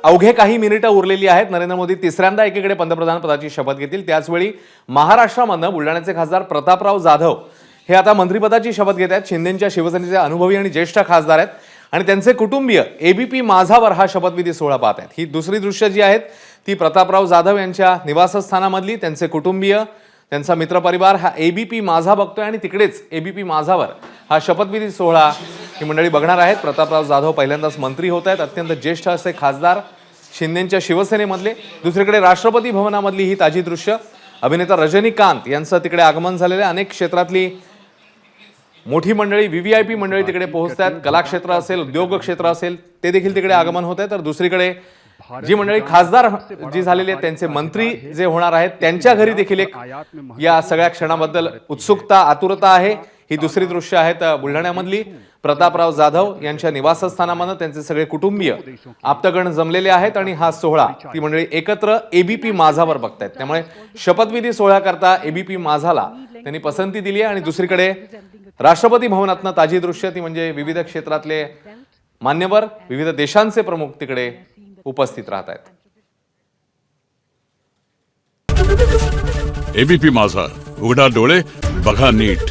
अवघे काही मिनिटं उरलेली आहेत. नरेंद्र मोदी तिसऱ्यांदा एकीकडे पंतप्रधान पदाची शपथ घेतील, त्याचवेळी महाराष्ट्रामधनं बुलढाण्याचे खासदार प्रतापराव जाधव हे आता मंत्रिपदाची शपथ घेत आहेत. शिंदेंच्या शिवसेनेचे अनुभवी आणि ज्येष्ठ खासदार आहेत आणि त्यांचे कुटुंबीय एबीपी माझावर हा शपथविधी सोहळा पाहत आहेत. ही दुसरी दृश्य जी आहेत ती प्रतापराव जाधव यांच्या निवासस्थानामधली. त्यांचे कुटुंबीय, त्यांचा मित्रपरिवार हा एबीपी माझा बघतोय आणि तिकडेच एबीपी माझावर हा शपथविधी सोहळा ही मंडळी बघणार आहेत. प्रतापराव जाधव पहिल्यांदाच मंत्री होत आहेत, अत्यंत ज्येष्ठ असे खासदार शिंदेंच्या शिवसेनेमधले. दुसरीकडे राष्ट्रपती भवनामधली ही ताजी दृश्य. अभिनेता रजनीकांत यांचं तिकडे आगमन झालेलं आहे. अनेक क्षेत्रातली मोठी मंडळी, व्हीव्हीआयपी मंडळी तिकडे पोहोचतात. कला क्षेत्र असेल, उद्योग क्षेत्र असेल, ते देखील तिकडे आगमन होत आहे. तर दुसरीकडे जी मंडळी खासदार जी झालेली आहेत, त्यांचे मंत्री जे होणार आहेत, त्यांच्या घरी देखील एक या सगळ्या क्षणाबद्दल उत्सुकता, आतुरता आहे. ही दुसरी दृश्य आहेत बुलढाण्यामधली. प्रतापराव जाधव यांच्या निवासस्थानामध्ये त्यांचे सगळे कुटुंबीय, आप्तगण जमलेले आहेत आणि हा सोहळा ती मंडळी एकत्र एबीपी माझावर बघतायत. त्यामुळे शपथविधी सोहळ्याकरता एबीपी माझाला त्यांनी पसंती दिली आहे. आणि दुसरीकडे राष्ट्रपती भवनातनं ताजी दृश्य ती म्हणजे विविध क्षेत्रातले मान्यवर, विविध देशांचे प्रमुख तिकडे उपस्थित राहत आहेत. एबीपी माझा, उघडा डोळे बघा नीट.